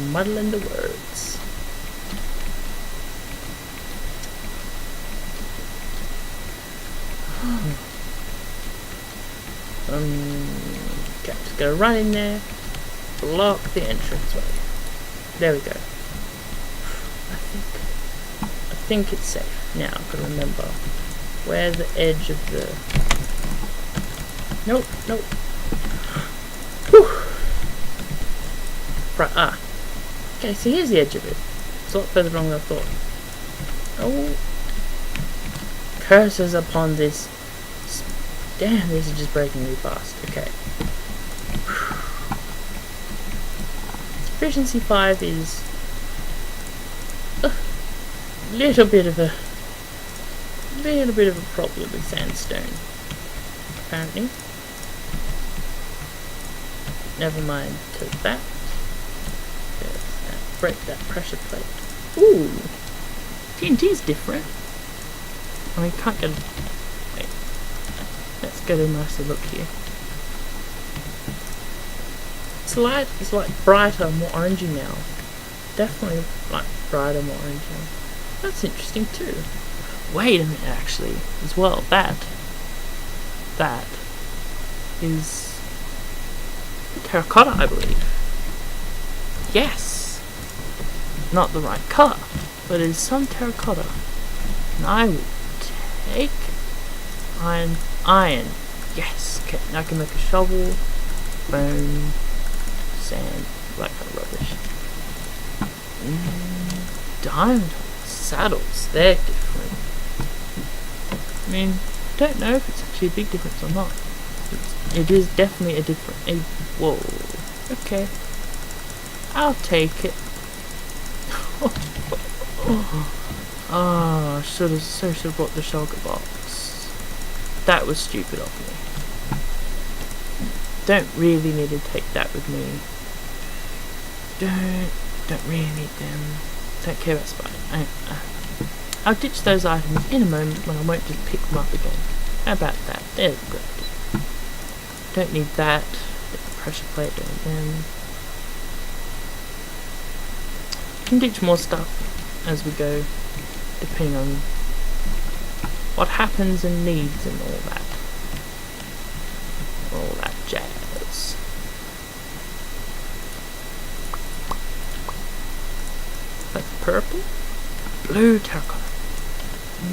I'm muddling the words. Okay, just gonna run in there, block the entranceway. There we go. I think it's safe. Now I've got to remember where the edge of the. Nope. Whew. Right. Okay, so here's the edge of it. It's a lot further along than I thought. Oh. Curses upon this. Damn, this is just breaking really fast. Okay. Efficiency 5 is a little bit of a problem with sandstone, apparently. Never mind to that. Break that pressure plate. Ooh, TNT's different. I mean, can't get. Wait. Let's get a nicer look here. It's like brighter, more orangey now. Definitely like brighter, more orangey now. That's interesting too. Wait a minute, actually, as well. That is terracotta, I believe. Yes, not the right color, but it is some terracotta, and I will take iron. Yes. Okay, now I can make a shovel, bone, sand, that kind of rubbish. Diamond saddles, they're different. I mean, don't know if it's actually a big difference or not. It is definitely a different. Whoa. Okay. I'll take it. Oh, should have brought the shulker box. That was stupid of me. Don't really need to take that with me. Don't really need them. Don't care about spiders. I'll ditch those items in a moment when I won't just pick them up again. How about that? There's a good idea. Don't need that. Get the pressure plate down again. Can ditch more stuff as we go. depending on what happens and needs and all that. All that jazz. That's purple. Blue terracotta.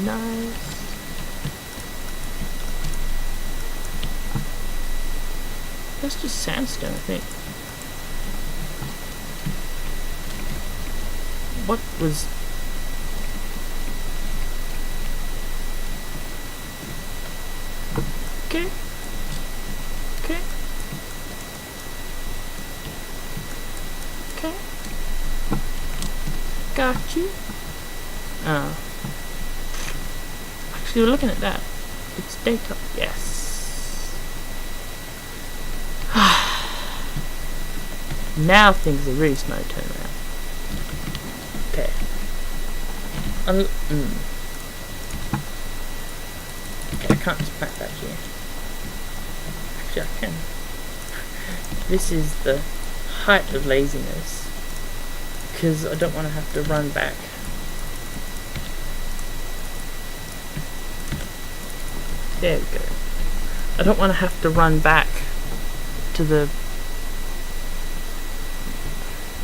Nice. That's just sandstone, I think. What was... Okay. Okay. Okay. Got you. Actually, we're looking at that. It's daytime. Yes. Now things are really starting to turn around. Okay. Okay, I can't just plant that here. Actually, I can. This is the height of laziness. Because I don't want to have to run back. There we go. I don't want to have to run back to the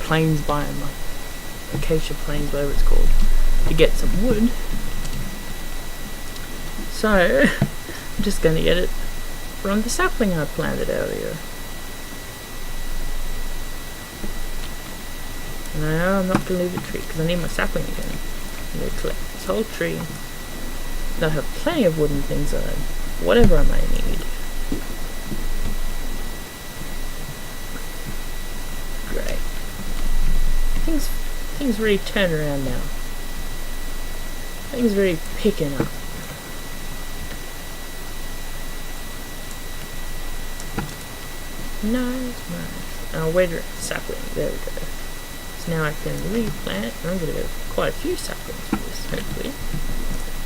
plains biome, like acacia plains, whatever it's called, to get some wood. So, I'm just going to get it from the sapling I planted earlier. No, I'm not going to leave the tree because I need my sapling again. I'm going to collect this whole tree. I have plenty of wooden things on it, whatever I may need. Great. Things really turn around now. Things really picking up. Nice. Oh, wait a sapling. There we go. So now I can replant. I'm going to get quite a few saplings for this, hopefully.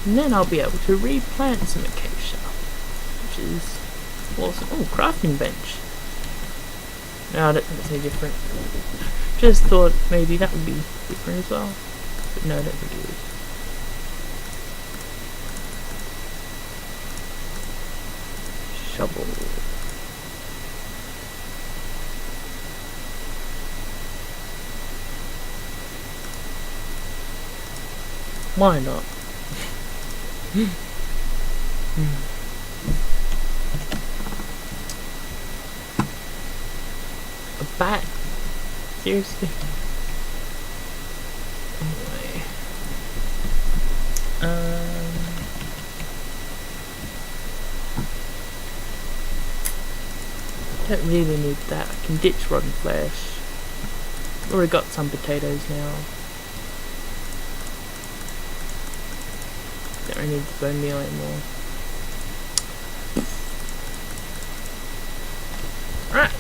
And then I'll be able to replant some acacia, which is awesome. Oh, crafting bench. No, I don't think it's any different. Just thought maybe that would be different as well. But no, I don't think it is. Shovel. Why not? A bat? Seriously? Anyway. Don't really need that. I can ditch rotten flesh. Already got some potatoes now. Don't really need the bone meal anymore. Alright.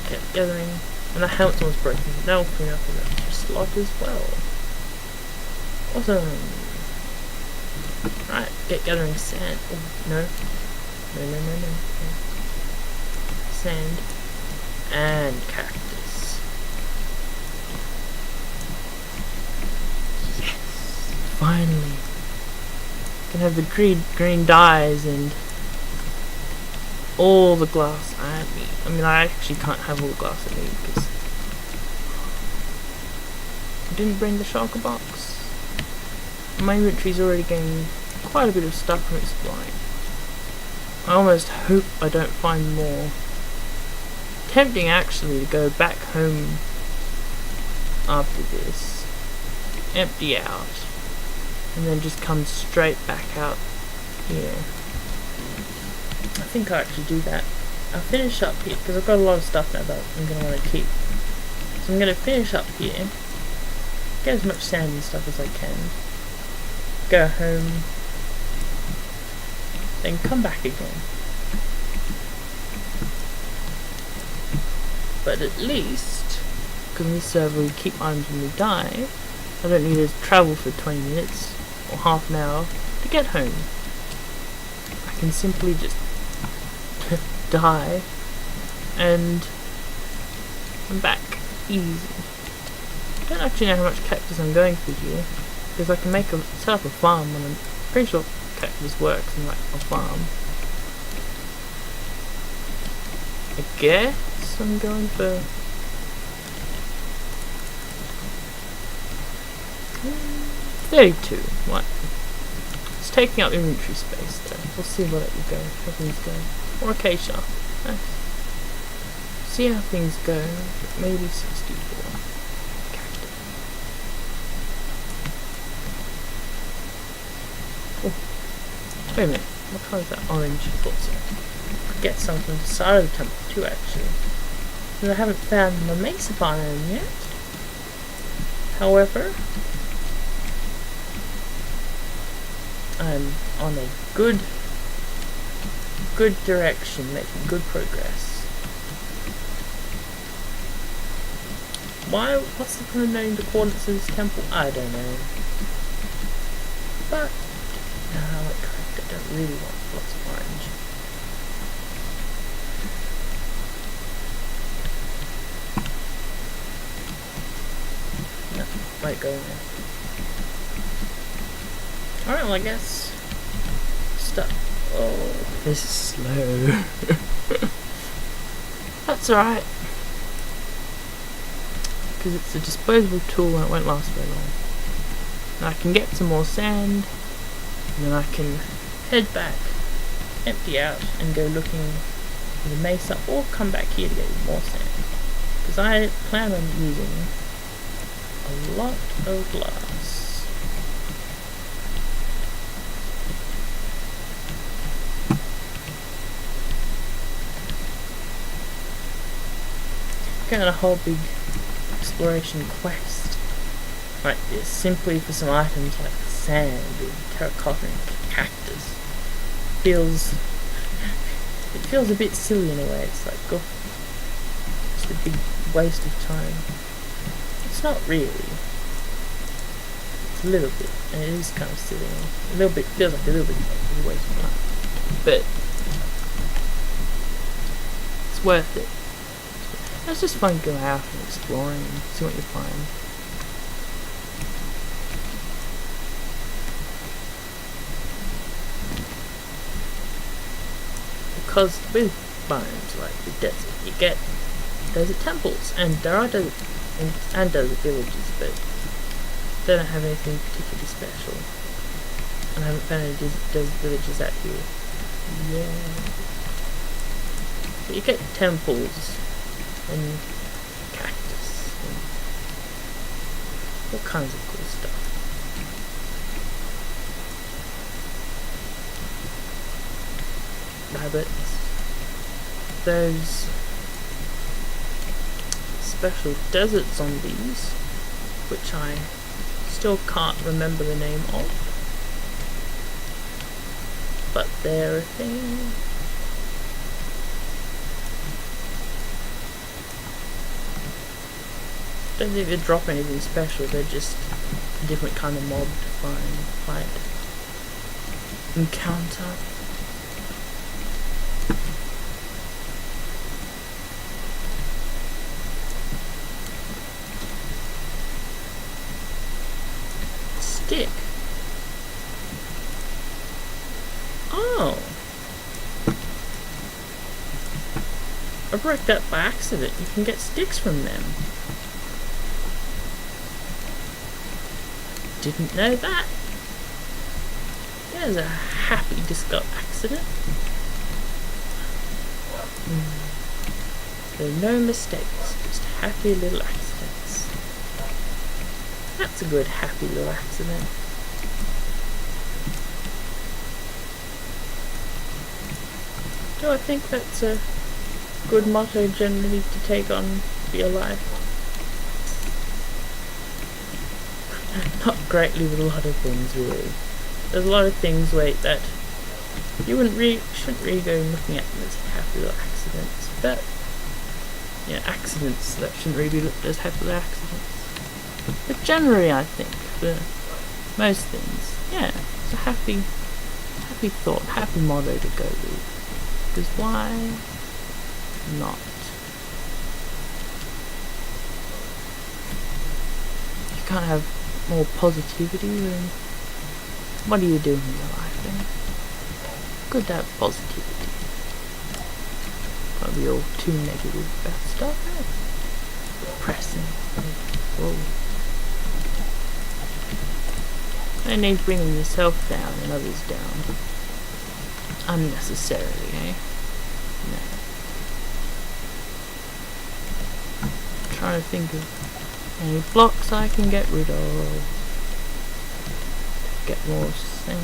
Kept gathering. And the helmet's almost broken. Now we'll clean up an extra slot as well. Awesome. Right, get gathering sand. Oh, no. No. Sand. And cactus. Yes! Finally. Can have the green dyes and all the glass I need. I mean, I actually can't have all the glass I need because I didn't bring the shulker box. My inventory's already getting quite a bit of stuff from exploring. I almost hope I don't find more. Tempting actually to go back home after this, empty out, and then just come straight back out here. I think I'll actually do that. I'll finish up here because I've got a lot of stuff now that I'm going to want to keep. So I'm going to finish up here, get as much sand and stuff as I can, go home, then come back again. But at least, because in this server we keep items when we die, I don't need to travel for 20 minutes or half an hour to get home. I can simply just die and I'm back easy. I don't actually know how much cactus I'm going for here. Because I can set up a farm, and I'm pretty sure cactus works in like a farm. I guess I'm going for 32. What? It's taking up inventory space though. We'll see what it will go. How things go. Or acacia. Nice. See how things go. Maybe 64. Cactus. Oh. Wait a minute. What colour is that? Orange. I thought so. Could get some from the side of the temple too, actually. But I haven't found my Mesa biome yet. However, I'm on a good direction, making good progress. What's the point of knowing the coordinates of this temple? I don't know. But, no, correct, I don't really want lots of orange. No, might go in there. Alright, well I guess oh, this is slow. That's alright. Because it's a disposable tool and it won't last very long. And I can get some more sand, and then I can head back, empty out, and go looking for the Mesa, or come back here to get more sand. Because I plan on using a lot of glass. Going on a whole big exploration quest like this, simply for some items like sand and terracotta and cactus. It feels a bit silly in a way. It's like, oh, just a big waste of time. It's not really. It's a little bit, and it is kind of silly. A little bit, feels like a little bit of a waste of time, but it's worth it. It's just fun going out and exploring and see what you find. Because with biomes like the desert, you get desert temples, and there are desert and desert villages, but they don't have anything particularly special. And I haven't found any desert villages out here. Yeah. But you get temples and cactus and all kinds of cool stuff. Rabbits. Those special desert zombies, which I still can't remember the name of, but they're a thing. I don't think they drop anything special, they're just a different kind of mob to fight, encounter. Stick. Oh. I broke that by accident. You can get sticks from them. Didn't know that. There's a happy accident. There are no mistakes, just happy little accidents. That's a good happy little accident. Do I think that's a good motto generally to take on for your life? Not greatly with a lot of things, really. There's a lot of things that you shouldn't really go looking at them as happy little accidents, but accidents that shouldn't really be looked at as happy little accidents. But generally, I think for most things, yeah, it's a happy thought, happy motto to go with. Because why not? You can't have more positivity, then what are you doing in your life, eh? Good to have positivity. Can't be all too negative about stuff, eh? Depressing. Whoa. No need bringing yourself down and others down. Unnecessarily, eh? No. I'm trying to think of any blocks I can get rid of. Get more sand.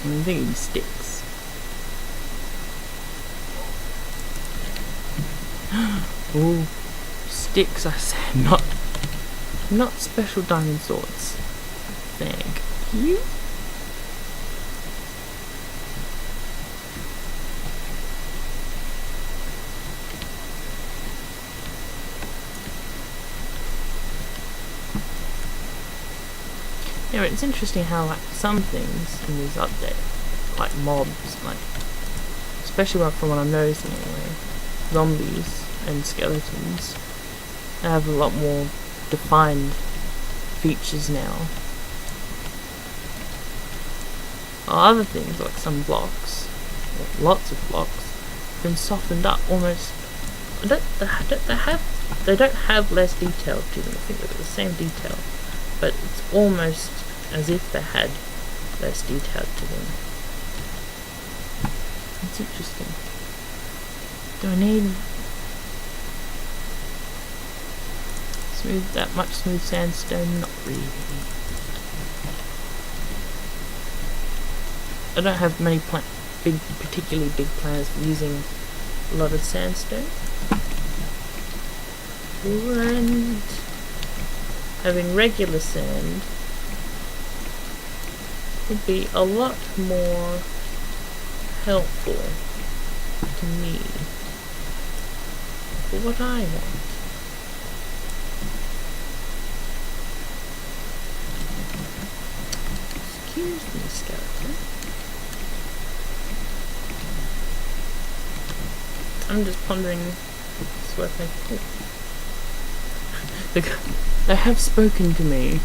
I'm thinking sticks. Oh, sticks, I said, not special diamond swords. Thank you. Yeah, it's interesting how like some things in these updates, like mobs, like especially from what I'm noticing anyway, zombies and skeletons, they have a lot more defined features now. While other things like some blocks, or lots of blocks, have been softened up almost. They don't have less detail to them. I think they've got the same detail, but it's almost as if they had less detail to them. It's interesting. Do I need that much smooth sandstone? Not really. I don't have many particularly big plans for using a lot of sandstone. And having regular sand would be a lot more helpful to me for what I want. Excuse me, skeleton. I'm just pondering what I think. They have spoken to me,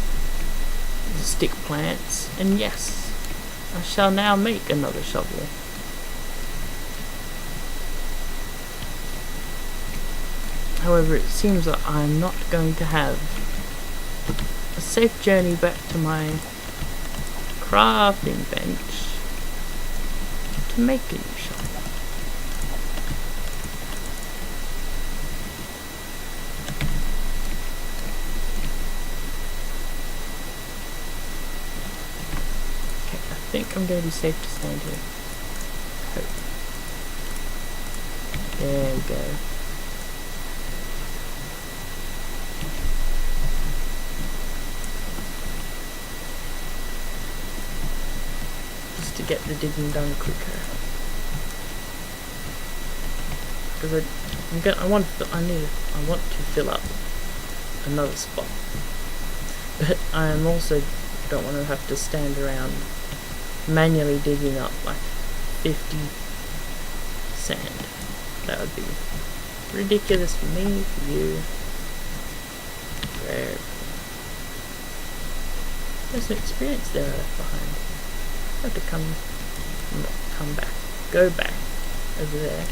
the stick plants, and yes, I shall now make another shovel. However, it seems that I'm not going to have a safe journey back to my crafting bench to make a new shovel. I think I'm going to be safe to stand here. There we go. Just to get the digging done quicker. Because I want to fill up another spot. But I am also don't want to have to stand around manually digging up like 50 sand. That would be ridiculous for me, for you. There's some experience there left behind. I have to come back. Go back over there.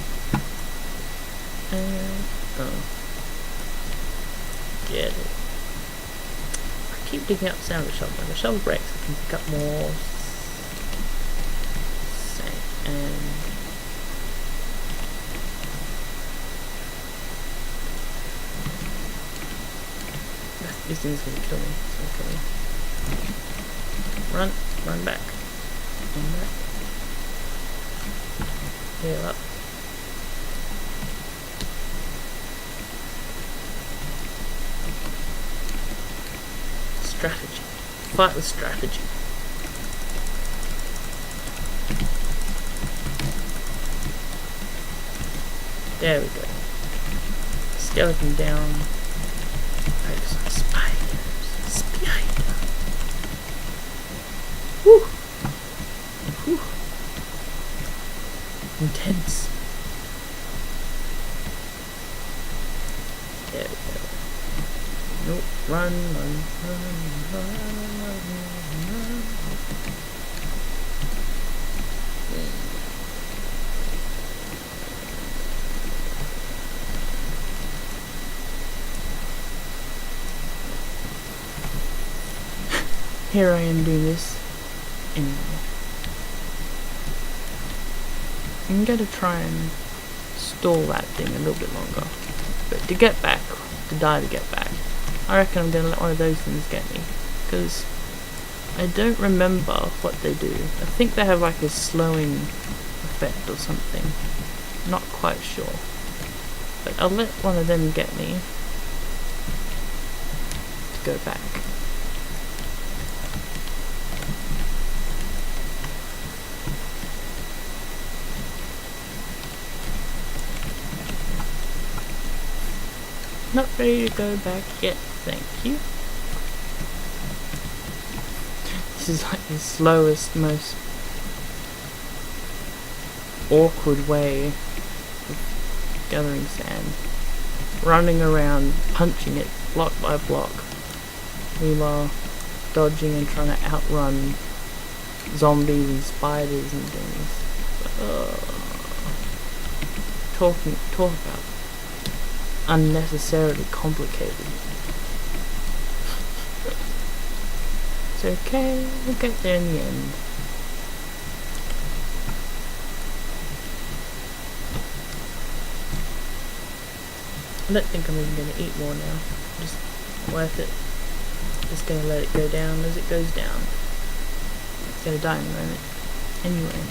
And get it. I keep digging up sand with a shovel. When the shovel breaks, I can pick up more sand. And this thing's gonna kill me. It's gonna kill me. Run back. Run back. Heal up. Strategy. Fight with strategy. There we go. Skeleton down. Focus on spiders. Spider. Whew. Whew. Intense. There we go. Nope. Run, run, run, run, run, run. Here I am doing this anyway. I'm gonna try and stall that thing a little bit longer. But to get back, to die to get back, I reckon I'm gonna let one of those things get me. Because I don't remember what they do. I think they have like a slowing effect or something. Not quite sure. But I'll let one of them get me to go back. Not ready to go back yet, thank you. This is like the slowest, most awkward way of gathering sand. Running around, punching it block by block, meanwhile dodging and trying to outrun zombies and spiders and things. Talk about unnecessarily complicated. It's okay, we'll get there in the end. I don't think I'm even going to eat more now. Just worth it. Just going to let it go down as it goes down. It's going to die in a moment. Anyway.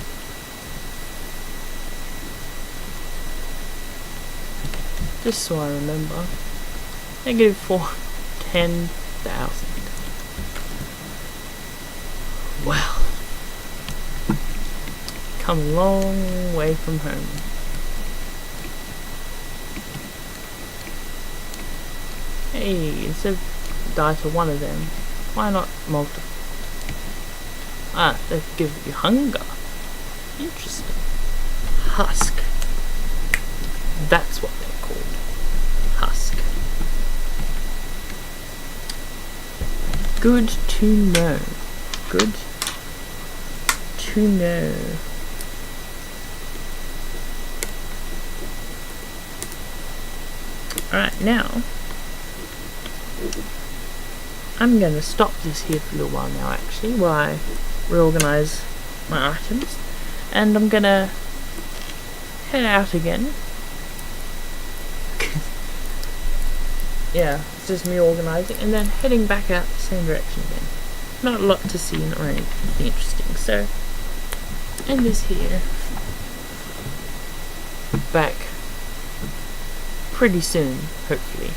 Just so I remember. Negative 10,000. Well. Come a long way from home. Hey, instead of die to one of them, why not multiple? Ah, they give you hunger. Interesting. Husk. That's what they're called. Husk. Good to know. Good to know. Alright, now I'm going to stop this here for a little while now, actually, while I reorganize my items, and I'm going to head out again. Yeah, it's just me organizing, and then heading back out the same direction again. Not a lot to see, not really anything interesting, so end this here. Back pretty soon, hopefully.